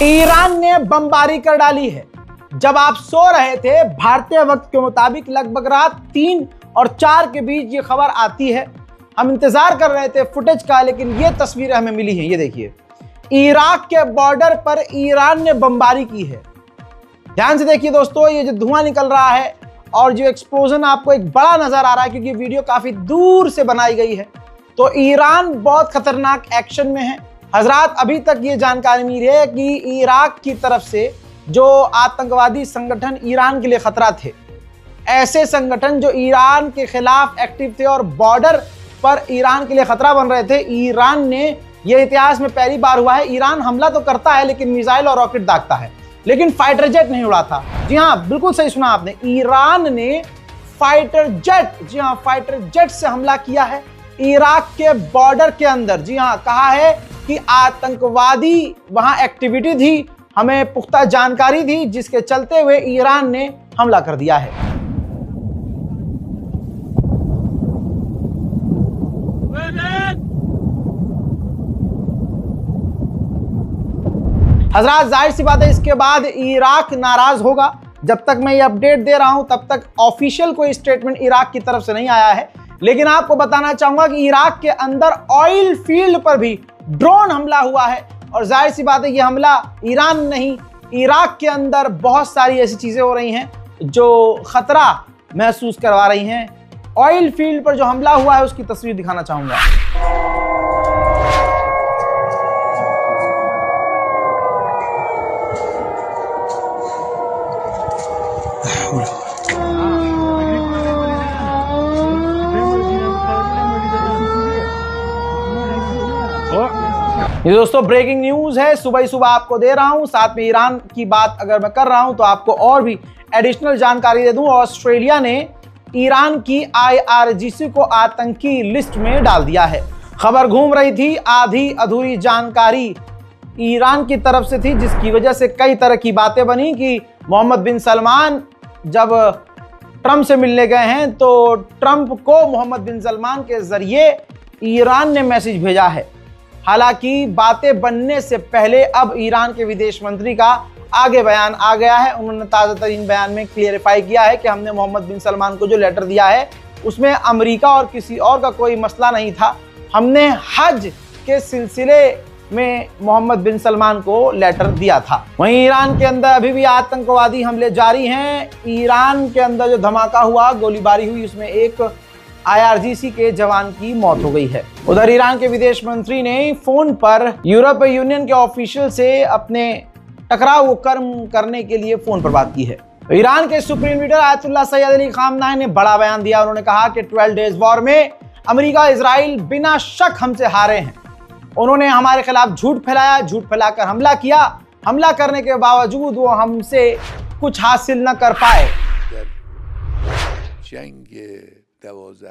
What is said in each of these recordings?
Iran ने बमबारी कर डाली है। जब आप सो रहे थे भारतीय वक्त के मुताबिक लगभग रात 3 और 4 के बीच ये खबर आती है। हम इंतजार कर रहे थे फुटेज का, लेकिन ये तस्वीरें हमें मिली हैं। ये देखिए, इराक के बॉर्डर पर ईरान ने बमबारी की है। ध्यान से देखिए दोस्तों, ये जो धुआं निकल रहा है और जो एक्सप्लोजन आपको एक बड़ा नजर आ रहा है, क्योंकि वीडियो काफी दूर से बनाई गई है, तो ईरान बहुत खतरनाक एक्शन में है। हजरात, अभी तक ये जानकारी मिली है कि इराक की तरफ से जो आतंकवादी संगठन ईरान के लिए खतरा थे, ऐसे संगठन जो ईरान के खिलाफ एक्टिव थे और बॉर्डर पर ईरान के लिए खतरा बन रहे थे, ईरान ने, यह इतिहास में पहली बार हुआ है, ईरान हमला तो करता है लेकिन मिसाइल और रॉकेट दागता है, लेकिन फाइटर जेट नहीं उड़ाता। जी हाँ, बिल्कुल सही सुना आपने, ईरान ने फाइटर जेट, जी हाँ, फाइटर जेट से हमला किया है इराक के बॉर्डर के अंदर। जी हाँ, कहा है कि आतंकवादी वहां एक्टिविटी थी, हमें पुख्ता जानकारी थी, जिसके चलते हुए ईरान ने हमला कर दिया है। हजरात, जाहिर सी बात है इसके बाद इराक नाराज होगा। जब तक मैं ये अपडेट दे रहा हूं तब तक ऑफिशियल कोई स्टेटमेंट इराक की तरफ से नहीं आया है, लेकिन आपको बताना चाहूंगा कि इराक के अंदर ऑयल फील्ड पर भी ड्रोन हमला हुआ है। और जाहिर सी बात है ये हमला ईरान नहीं, इराक के अंदर बहुत सारी ऐसी चीजें हो रही हैं जो खतरा महसूस करवा रही हैं। ऑयल फील्ड पर जो हमला हुआ है उसकी तस्वीर दिखाना चाहूंगा। ये दोस्तों ब्रेकिंग न्यूज है, सुबह ही सुबह आपको दे रहा हूं। साथ में ईरान की बात अगर मैं कर रहा हूं तो आपको और भी एडिशनल जानकारी दे दूं। ऑस्ट्रेलिया ने ईरान की IRGC को आतंकी लिस्ट में डाल दिया है। खबर घूम रही थी, आधी अधूरी जानकारी ईरान की तरफ से थी, जिसकी वजह से कई तरह की बातें बनी कि मोहम्मद बिन सलमान जब ट्रंप से मिलने गए हैं तो ट्रंप को मोहम्मद बिन सलमान के जरिए ईरान ने मैसेज भेजा है। हालांकि बातें बनने से पहले अब ईरान के विदेश मंत्री का आगे बयान आ गया है। उन्होंने ताज़ा तरीन बयान में क्लियरिफाई किया है कि हमने मोहम्मद बिन सलमान को जो लेटर दिया है उसमें अमेरिका और किसी और का कोई मसला नहीं था। हमने हज के सिलसिले में मोहम्मद बिन सलमान को लेटर दिया था। वहीं ईरान के अंदर अभी भी आतंकवादी हमले जारी हैं। ईरान के अंदर जो धमाका हुआ, गोलीबारी हुई, उसमें एक IRGC के जवान की मौत हो गई है। उधर ईरान के विदेश मंत्री ने फोन पर यूरोपीय यूनियन के ऑफिशियल से अपने टकराव को कम करने के लिए फोन पर बात की है। ईरान के supreme leader Ayatollah Syed Ali खामनाई ने बड़ा बयान दिया। उन्होंने कहा कि 12 डेज वॉर में अमेरिका इजराइल बिना शक हमसे हारे हैं। उन्होंने हमारे खिलाफ झूठ फैलाया, झूठ फैलाकर हमला किया। हमला करने के बावजूद वो हमसे कुछ हासिल न कर पाए। 12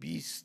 20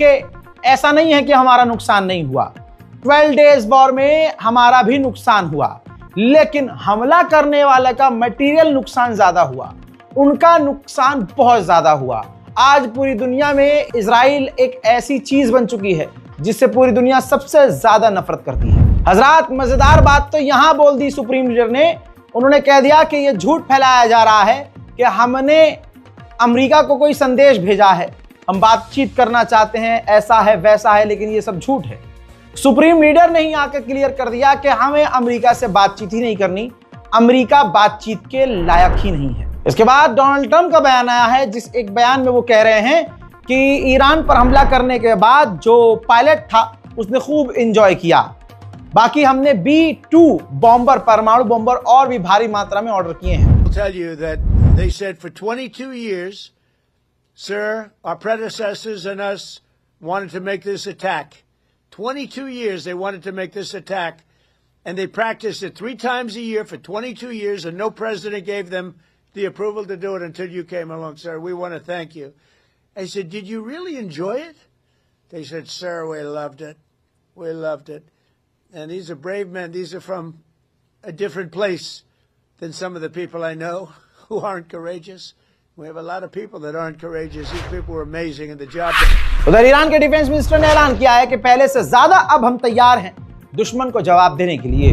कि ऐसा नहीं है कि हमारा नुकसान नहीं हुआ। 12 डेज वॉर में हमारा भी नुकसान हुआ, लेकिन हमला करने वाले का मटेरियल नुकसान ज्यादा हुआ, उनका नुकसान बहुत ज्यादा हुआ। आज पूरी दुनिया में इजराइल एक ऐसी चीज बन चुकी है जिससे पूरी दुनिया सबसे ज्यादा नफरत करती है। हजरात, मजेदार बात तो यहां बोल दी सुप्रीम लीडर ने। उन्होंने कह दिया कि यह झूठ फैलाया जा रहा है कि हमने अमेरिका को कोई संदेश भेजा है, हम बातचीत करना चाहते हैं, ऐसा है वैसा है, लेकिन ये सब झूठ है। सुप्रीम लीडर ने ही आकर क्लियर कर दिया कि हमें अमेरिका से बातचीत ही नहीं करनी, अमेरिका बातचीत के लायक ही नहीं है। इसके बाद डोनाल्ड ट्रंप का बयान आया है, जिस एक बयान में वो कह रहे हैं कि ईरान पर हमला करने के बाद जो पायलट था उसने खूब एंजॉय किया। बाकी हमने B2 बॉम्बर, परमाणु बॉम्बर और भी भारी मात्रा में ऑर्डर किए हैं। I'll tell you that they said for 22 years, sir, our predecessors and us wanted to make this attack. 22 years they wanted to make this attack, and they practiced it 3 times a year for 22 years, and no president gave them the approval to do it until you came along, sir. We want to thank you. I said, did you really enjoy it? They said, sir, we loved it. We loved it. And these are brave men. These are from a different place than some of the people I know who aren't courageous. We have a lot of people that aren't courageous. These people were amazing in the job. उधर Iran के defence minister ने ऐलान किया है कि पहले से ज्यादा अब हम तैयार हैं दुश्मन को जवाब देने के लिए।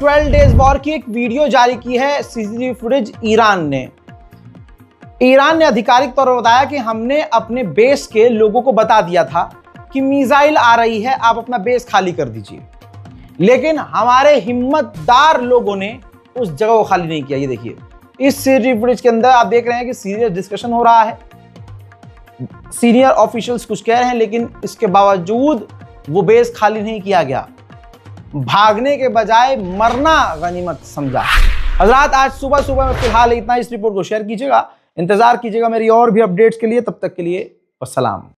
12 डेज वॉर की एक वीडियो जारी की है सीसीटीवी फुटेज ईरान ने आधिकारिक तौर पर बताया कि हमने अपने बेस के लोगों को बता दिया था कि मिसाइल आ रही है, आप अपना बेस खाली कर दीजिए, लेकिन हमारे हिम्मतदार लोगों ने उस जगह को खाली नहीं किया। ये देखिए इस सीसीटीवी फुटेज के अंदर आप देख रहे हैं कि सीरियस डिस्कशन हो रहा है, सीनियर ऑफिशियल्स कुछ कह रहे हैं, लेकिन इसके बावजूद वो बेस खाली नहीं किया गया। भागने के बजाय मरना गनीमत समझा। हजरात आज सुबह में फिलहाल इतना, इस रिपोर्ट को शेयर कीजिएगा, इंतजार कीजिएगा मेरी और भी अपडेट्स के लिए। तब तक के लिए अस्सलाम।